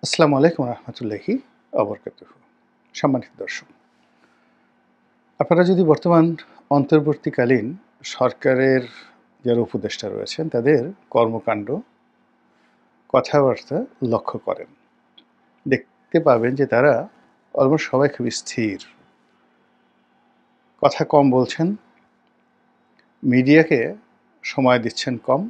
আসসালামু আলাইকুম রহমতুল্লাহি অবরকাতুহু। সম্মানিত দর্শক, আপনারা যদি বর্তমান অন্তর্বর্তীকালীন সরকারের যারা উপদেষ্টা রয়েছেন তাদের কর্মকাণ্ড, কথাবার্তা লক্ষ্য করেন, দেখতে পাবেন যে তারা অলমোস্ট সবাই খুব স্থির, কথা কম বলছেন, মিডিয়াকে সময় দিচ্ছেন কম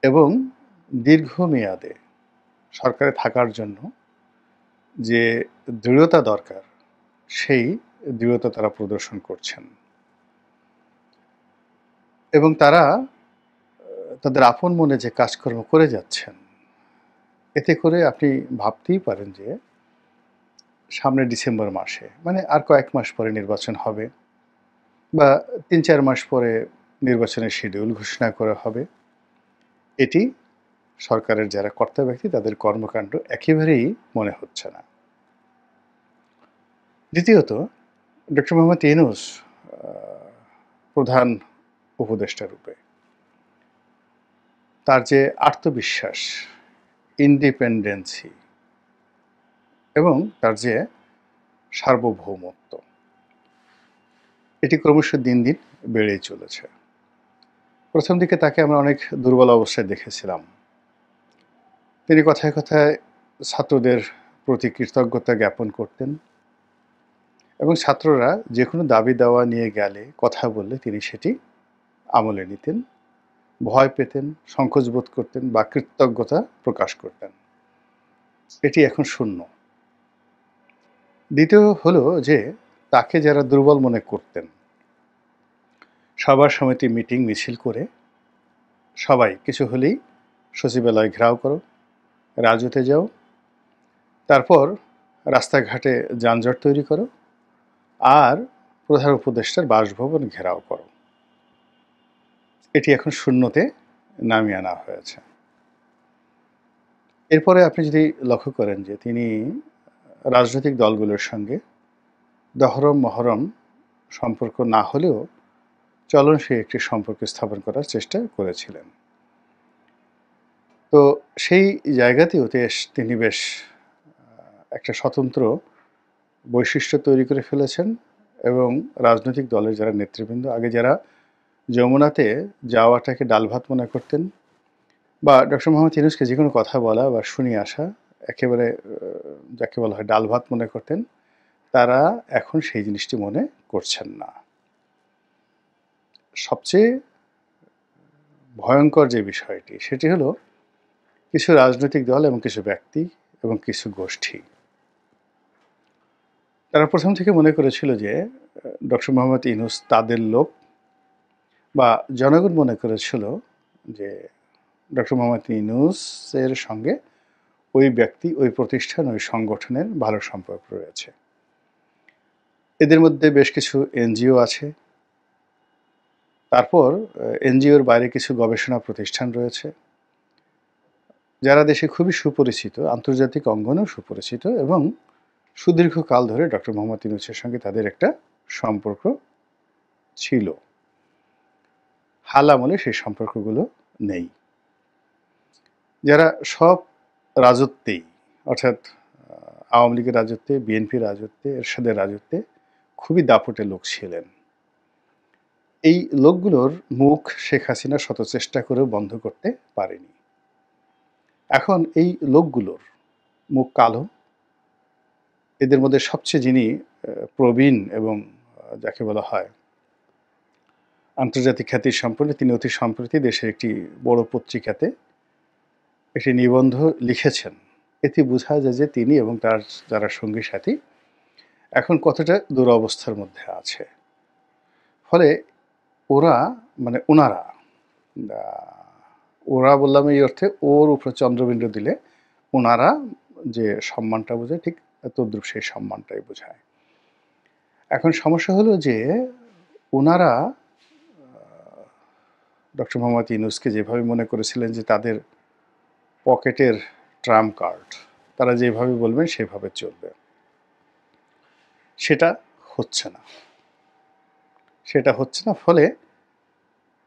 এবং দীর্ঘমেয়াদে সরকারে থাকার জন্য যে দৃঢ়তা দরকার সেই দৃঢ়তা তারা প্রদর্শন করছেন এবং তারা তাদের আপন মনে যে কাজকর্ম করে যাচ্ছেন, এতে করে আপনি ভাবতেই পারেন যে সামনে ডিসেম্বর মাসে, মানে আর কয়েক মাস পরে নির্বাচন হবে বা ৩-৪ মাস পরে নির্বাচনের শিডিউল ঘোষণা করা হবে। এটি সরকারের যারা কর্তা ব্যক্তি তাদের কর্মকাণ্ড একেবারেই মনে হচ্ছে না। দ্বিতীয়ত, ডক্টর মোহাম্মদ ইউনূস প্রধান উপদেষ্টা রূপে তার যে আত্মবিশ্বাস, ইন্ডিপেন্ডেন্সি এবং তার যে সার্বভৌমত্ব, এটি ক্রমশ দিন দিন বেড়েই চলেছে। প্রথম দিকে তাকে আমরা অনেক দুর্বল অবস্থায় দেখেছিলাম। তিনি কথায় কথায় ছাত্রদের প্রতি কৃতজ্ঞতা জ্ঞাপন করতেন এবং ছাত্ররা যে কোনো দাবি দাওয়া নিয়ে গেলে, কথা বললে তিনি সেটি আমলে নিতেন, ভয় পেতেন, সংকোচ বোধ করতেন বা কৃতজ্ঞতা প্রকাশ করতেন। এটি এখন শূন্য। দ্বিতীয় হলো যে তাকে যারা দুর্বল মনে করতেন, সভা সমিতি মিটিং মিছিল করে সবাই কিছু হলেই সচিবালয় ঘেরাও করো, রাজুতে যাও, তারপর রাস্তাঘাটে যানজট তৈরি করো আর প্রধান উপদেষ্টার বাসভবন ঘেরাও করো, এটি এখন শূন্যতে নামিয়ে আনা হয়েছে। এরপরে আপনি যদি লক্ষ্য করেন যে তিনি রাজনৈতিক দলগুলোর সঙ্গে দহরম মহরম সম্পর্ক না হলেও চলনসই একটি সম্পর্ক স্থাপন করার চেষ্টা করেছিলেন। তো সেই জায়গাতেও তিনি বেশ একটা স্বতন্ত্র বৈশিষ্ট্য তৈরি করে ফেলেছেন এবং রাজনৈতিক দলের যারা নেতৃবৃন্দ, আগে যারা যমুনাতে যাওয়াটাকে ডাল ভাত মনে করতেন বা ডক্টর মোহাম্মদ ইউনূসকে যে কোনো কথা বলা বা শুনিয়ে আসা একেবারে যাকে বলা হয় ডাল ভাত মনে করতেন, তারা এখন সেই জিনিসটি মনে করছেন না। সবচেয়ে ভয়ঙ্কর যে বিষয়টি, সেটি হলো কিছু রাজনৈতিক দল এবং কিছু ব্যক্তি এবং কিছু গোষ্ঠী, তারা প্রথম থেকে মনে করেছিল যে ডক্টর মোহাম্মদ ইউনূস তাদের লোক, বা জনগণ মনে করেছিল যে ডক্টর মোহাম্মদ ইউনূসের সঙ্গে ওই ব্যক্তি, ওই প্রতিষ্ঠান, ওই সংগঠনের ভালো সম্পর্ক রয়েছে। এদের মধ্যে বেশ কিছু এনজিও আছে, তারপর এনজিওর বাইরে কিছু গবেষণা প্রতিষ্ঠান রয়েছে, যারা দেশে খুবই সুপরিচিত, আন্তর্জাতিক অঙ্গনেও সুপরিচিত এবং সুদীর্ঘকাল ধরে ডক্টর মোহাম্মদ ইউনূসের সঙ্গে তাদের একটা সম্পর্ক ছিল। হাল আমলে সেই সম্পর্কগুলো নেই। যারা সব রাজত্বেই, অর্থাৎ আওয়ামী লীগের রাজত্বে, বিএনপির রাজত্বে, এরশাদের রাজত্বে খুবই দাপটে লোক ছিলেন, এই লোকগুলোর মুখ শেখ হাসিনা শত চেষ্টা করেও বন্ধ করতে পারেনি। এখন এই লোকগুলোর মুখ কালো। এদের মধ্যে সবচেয়ে যিনি প্রবীণ এবং যাকে বলা হয় আন্তর্জাতিক খ্যাতির সম্পন্ন, তিনি অতি সম্প্রতি দেশের একটি বড় পত্রিকাতে একটি নিবন্ধ লিখেছেন। এতে বোঝা যায় যে তিনি এবং তার যারা সঙ্গী সাথী এখন কতটা দুরবস্থার মধ্যে আছে। ফলে ওরা বললাম এই অর্থে ওর উপরে চন্দ্রবিন্দু দিলে ওনারা যে সম্মানটা বোঝায়, ঠিক তদ্রূপ সেই সম্মানটাই বোঝায়। এখন সমস্যা হলো যে ওনারা ডক্টর মোহাম্মদ ইউনূসকে যেভাবে মনে করেছিলেন যে তাদের পকেটের ট্রাম্প কার্ড, তারা যেভাবে বলবেন সেভাবে চলবে, সেটা হচ্ছে না। ফলে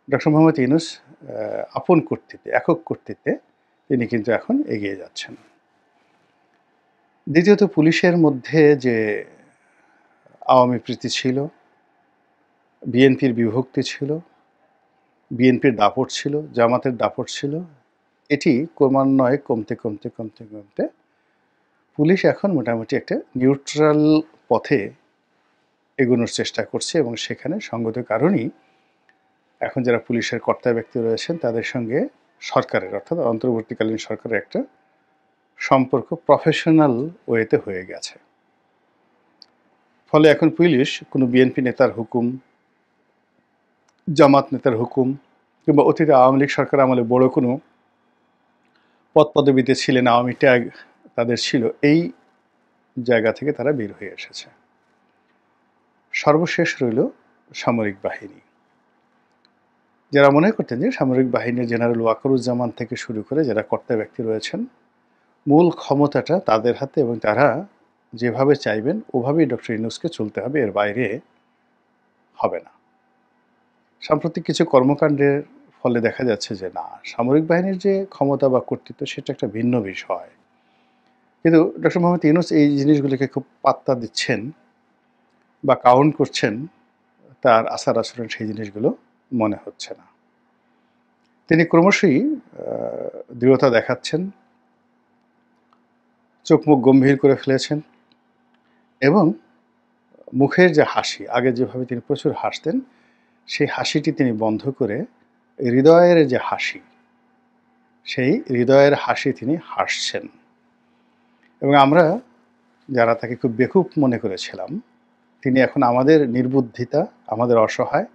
ডক্টর মোহাম্মদ ইউনূস আপন কর্তৃত্বে, একক কর্তৃত্বে তিনি কিন্তু এখন এগিয়ে যাচ্ছেন। দ্বিতীয়ত পুলিশের মধ্যে যে আওয়ামী প্রীতি ছিল, বিএনপির বিভক্তি ছিল, বিএনপির দাপট ছিল, জামাতের দাপট ছিল, এটি ক্রমান্বয়ে কমতে পুলিশ এখন মোটামুটি একটা নিউট্রাল পথে এগোনোর চেষ্টা করছে এবং সেখানে সঙ্গত কারণেই এখন যারা পুলিশের কর্তা ব্যক্তি রয়েছেন তাদের সঙ্গে সরকারের অর্থাৎ অন্তর্বর্তীকালীন সরকারের একটা সম্পর্ক প্রফেশনাল ওয়েতে হয়ে গেছে। ফলে এখন পুলিশ কোনো বিএনপি নেতার হুকুম, জামাত নেতার হুকুম কিংবা অতীতে আওয়ামী লীগ সরকার আমলে বড় কোনো পদ পদবিতে ছিলেন, আওয়ামী ট্যাগ তাদের ছিল, এই জায়গা থেকে তারা বের হয়ে এসেছে। সর্বশেষ রইল সামরিক বাহিনী। যারা মনে করতেন যে সামরিক বাহিনীর জেনারেল ওয়াকারুজ্জামান থেকে শুরু করে যারা কর্তা ব্যক্তি রয়েছেন মূল ক্ষমতাটা তাদের হাতে এবং তারা যেভাবে চাইবেন ওভাবেই ডক্টর ইউনূসকে চলতে হবে, এর বাইরে হবে না। সাম্প্রতিক কিছু কর্মকাণ্ডের ফলে দেখা যাচ্ছে যে না, সামরিক বাহিনীর যে ক্ষমতা বা কর্তৃত্ব সেটা একটা ভিন্ন বিষয়, কিন্তু ডক্টর মোহাম্মদ ইউনূস এই জিনিসগুলিকে খুব পাত্তা দিচ্ছেন বা কাউন্ট করছেন, তার আচার আচরণ সেই জিনিসগুলো মনে হচ্ছে না। তিনি ক্রমশই দৃঢ়তা দেখাচ্ছেন, চোখ মুখ গম্ভীর করে ফেলেছেন এবং মুখের যে হাসি, আগে যেভাবে তিনি প্রচুর হাসতেন সেই হাসিটি তিনি বন্ধ করে হৃদয়ের যে হাসি, সেই হৃদয়ের হাসি তিনি হাসছেন। এবং আমরা যারা তাকে খুব বেকুব মনে করেছিলাম, তিনি এখন আমাদের নির্বুদ্ধিতা, আমাদের অসহায়,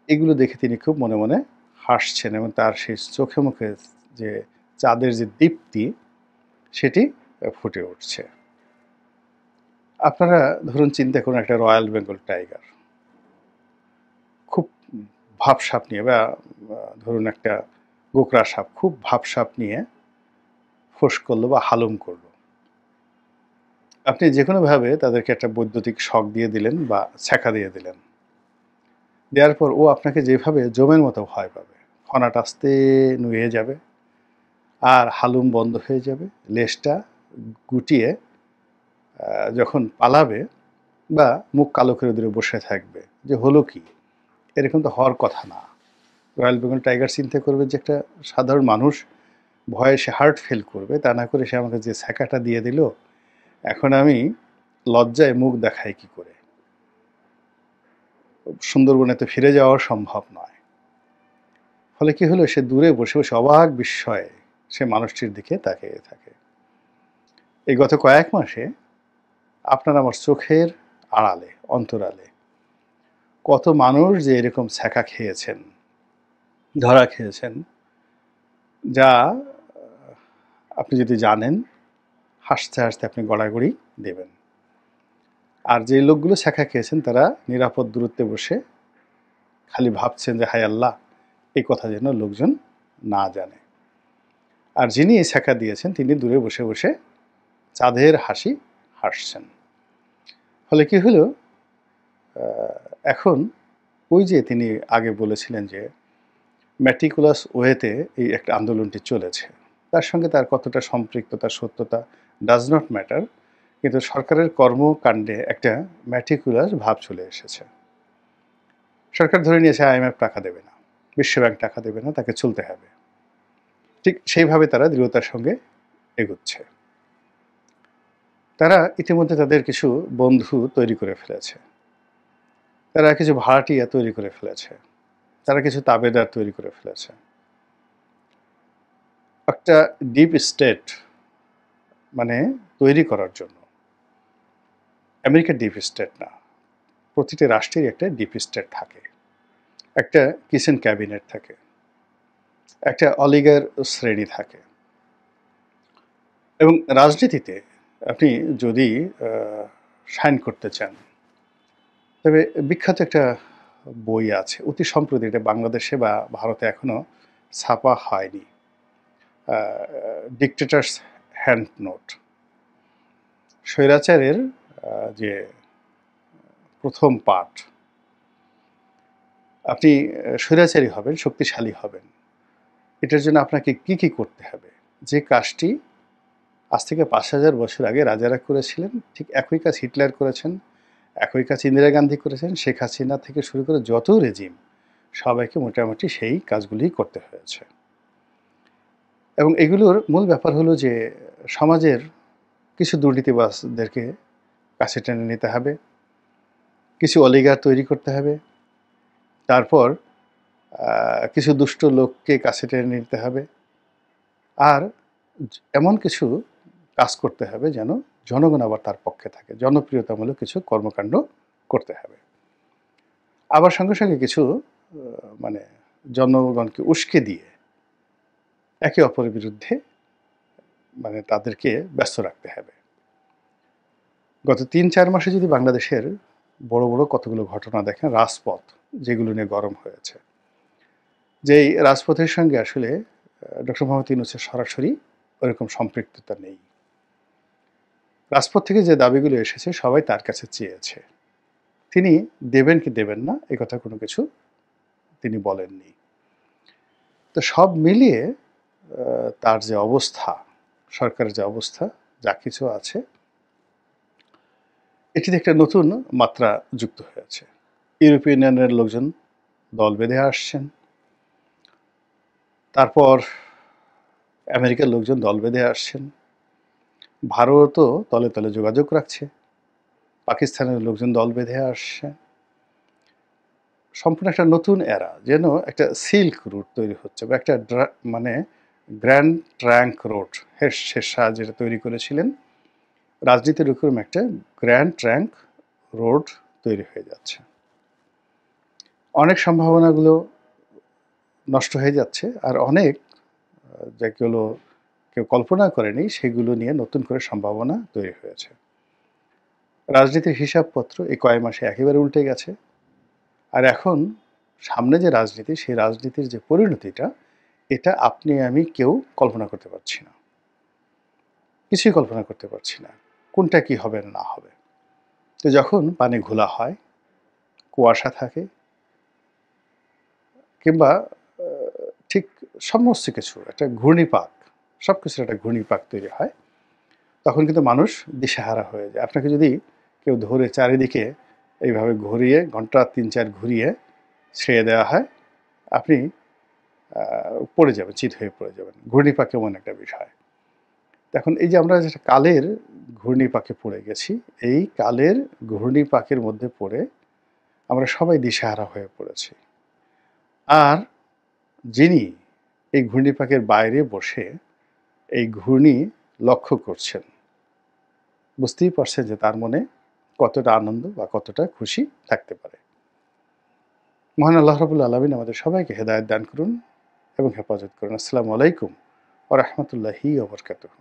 এগুলো দেখে তিনি খুব মনে মনে হাসছেন এবং তার সেই চোখে মুখে যে চাঁদের যে দীপ্তি সেটি ফুটে উঠছে। আপনারা ধরুন চিন্তা করুন একটা রয়্যাল বেঙ্গল টাইগার খুব ভাবসাপ নিয়ে, বা ধরুন একটা গোকরা সাপ খুব ভাবসাপ নিয়ে ফোঁস করলো বা হালুম করলো। আপনি যে কোনোভাবে তাদেরকে একটা বৈদ্যুতিক শক দিয়ে দিলেন বা ছ্যাঁকা দিয়ে দিলেন, দেওয়ার পর ও আপনাকে যেভাবে জমের মতো ভয় পাবে, ফনাটা আস্তে নুয়ে যাবে আর হালুম বন্ধ হয়ে যাবে, লেজটা গুটিয়ে যখন পালাবে বা মুখ কালো করে ধরে বসে থাকবে যে হলো কি, এরকম তো হওয়ার কথা না। রয়্যাল বেঙ্গল টাইগার চিন্তা করবে যে একটা সাধারণ মানুষ ভয়ে সে হার্ট ফেল করবে, তা না করে সে আমাকে যে ছ্যাঁকাটা দিয়ে দিল, এখন আমি লজ্জায় মুখ দেখাই কি করে, সুন্দরবনে তো ফিরে যাওয়া সম্ভব নয়। ফলে কি হলো, সে দূরে বসে বসে অবাক বিস্ময়ে সে মানুষটির দিকে তাকিয়ে থাকে। এই গত কয়েক মাসে আপনার আমার চোখের আড়ালে, অন্তরালে কত মানুষ যে এরকম ছ্যাঁকা খেয়েছেন, ধরা খেয়েছেন, যা আপনি যদি জানেন হাসতে হাসতে আপনি গড়াগড়ি দেবেন। আর যে লোকগুলো ছ্যাঁকা খেয়েছেন তারা নিরাপদ দূরত্বে বসে খালি ভাবছেন যে হায় আল্লাহ, এই কথা যেন লোকজন না জানে। আর যিনি এই ছ্যাঁকা দিয়েছেন তিনি দূরে বসে বসে চাঁদের হাসি হাসছেন। ফলে কি হলো, এখন ওই যে তিনি আগে বলেছিলেন যে ম্যাটিকুলাস ওয়েতে এই একটা আন্দোলনটি চলেছে, তার সঙ্গে তার কতটা সম্পৃক্ততা, সত্যতা ডাজ নট ম্যাটার, কিন্তু সরকারের কর্মকাণ্ডে একটা ম্যাটিকুলাস ভাব চলে এসেছে। সরকার ধরে নিয়েছে IMF টাকা দেবে না, বিশ্বব্যাংক টাকা দেবে না, তাকে চলতে হবে। ঠিক সেইভাবে তারা দৃঢ়তার সঙ্গে এগোচ্ছে। তারা ইতিমধ্যে তাদের কিছু বন্ধু তৈরি করে ফেলেছে, তারা কিছু ভাড়াটিয়া তৈরি করে ফেলেছে, তারা কিছু তাবেদার তৈরি করে ফেলেছে। একটা ডিপ স্টেট মানে তৈরি করার জন্য, আমেরিকার ডিপ স্টেট না, প্রতিটি রাষ্ট্রের একটা ডিপ স্টেট থাকে, একটা কিচেন ক্যাবিনেট থাকে, একটা অলিগার শ্রেণী থাকে। এবং রাজনীতিতে আপনি যদি শাইন করতে চান, তবে বিখ্যাত একটা বই আছে, অতি সম্প্রতি, এটা বাংলাদেশে বা ভারতে এখনো ছাপা হয়নি, ডিক্টেটার্স হ্যান্ড নোট। স্বৈরাচারের যে প্রথম পাঠ, আপনি স্বৈরাচারী হবেন, শক্তিশালী হবেন, এটার জন্য আপনাকে কি কি করতে হবে, যে কাজটি আজ থেকে ৫,০০০ বছর আগে রাজারা করেছিলেন, ঠিক একই কাজ হিটলার করেছেন, একই কাজ ইন্দিরা গান্ধী করেছেন, শেখ হাসিনা থেকে শুরু করে যত রেজিম সবাইকে মোটামুটি সেই কাজগুলিই করতে হয়েছে। এবং এগুলোর মূল ব্যাপার হলো যে সমাজের কিছু দুর্নীতিবাজদেরকে কাছে টেনে নিতে হবে, কিছু অলিগার তৈরি করতে হবে, তারপর কিছু দুষ্ট লোককে কাছে টেনে নিতে হবে, আর এমন কিছু কাজ করতে হবে যেন জনগণ আবার তার পক্ষে থাকে, জনপ্রিয়তামূলক কিছু কর্মকাণ্ড করতে হবে। আবার সঙ্গে সঙ্গে কিছু মানে জনগণকে উস্কে দিয়ে একে অপরের বিরুদ্ধে মানে তাদেরকে ব্যস্ত রাখতে হবে। গত ৩-৪ মাসে যদি বাংলাদেশের বড় বড় কতগুলো ঘটনা দেখেন, রাজপথ যেগুলো নিয়ে গরম হয়েছে, যেই রাজপথের সঙ্গে আসলে ডক্টর মোহাম্মদ ইউনূসের সরাসরি ওরকম সম্পৃক্ততা নেই। রাজপথ থেকে যে দাবিগুলো এসেছে সবাই তার কাছে চেয়েছে, তিনি দেবেন কি দেবেন না এ কথা কোনো কিছু তিনি বলেননি। তো সব মিলিয়ে তার যে অবস্থা, সরকারের যে অবস্থা, যা কিছু আছে, এটিতে একটা নতুন মাত্রা যুক্ত হয়েছে। ইউরোপিয়ান ইউনিয়নের লোকজন দল বেঁধে আসছেন, তারপর আমেরিকার লোকজন দল বেঁধে আসছেন, ভারতও তলে তলে যোগাযোগ রাখছে, পাকিস্তানের লোকজন দল বেঁধে আসছে। সম্পূর্ণ একটা নতুন এরা, যেন একটা সিল্ক রুট তৈরি হচ্ছে, বা একটা মানে গ্র্যান্ড ট্র্যাঙ্ক রোড শেষ শাহ যেটা তৈরি করেছিলেন, রাজনীতির ওরকম একটা গ্র্যান্ড ট্র্যাঙ্ক রোড তৈরি হয়ে যাচ্ছে। অনেক সম্ভাবনাগুলো নষ্ট হয়ে যাচ্ছে, আর অনেক যেগুলো কেউ কল্পনা করেনি সেগুলো নিয়ে নতুন করে সম্ভাবনা তৈরি হয়েছে। রাজনীতির হিসাবপত্র এই কয়েক মাসে একেবারে উল্টে গেছে, আর এখন সামনে যে রাজনীতি, সেই রাজনীতির যে পরিণতিটা, এটা আপনি আমি কেউ কল্পনা করতে পারছি না, কিছুই কল্পনা করতে পারছি না কোনটা কি হবে না হবে। তো যখন পানি ঘোলা হয়, কুয়াশা থাকে, কিংবা ঠিক সমস্ত কিছু একটা ঘূর্ণিপাক, সব কিছুর একটা ঘূর্ণিপাক তৈরি হয়, তখন কিন্তু মানুষ দিশেহারা হয়ে যায়। আপনাকে যদি কেউ ধরে চারিদিকে এইভাবে ঘুরিয়ে ঘন্টা ৩-৪ ঘুরিয়ে ছেড়ে দেওয়া হয়, আপনি পড়ে যাবেন, চিত হয়ে পড়ে যাবেন। ঘূর্ণিপাক এমন একটা বিষয়। এখন এই যে আমরা যেটা কালের ঘূর্ণিপাকে পড়ে গেছি, এই কালের ঘূর্ণিপাকের মধ্যে পড়ে আমরা সবাই দিশেহারা হয়ে পড়েছি। আর যিনি এই ঘূর্ণিপাকের বাইরে বসে এই ঘূর্ণি লক্ষ্য করছেন, বুঝতেই পারছেন যে তার মনে কতটা আনন্দ বা কতটা খুশি থাকতে পারে। মহান আল্লাহ রাব্বুল আলামিন আমাদের সবাইকে হেদায়েত দান করুন এবং হেফাজত করুন। আসসালামু আলাইকুম ওয়া রাহমাতুল্লাহি ওয়া বারাকাতুহু।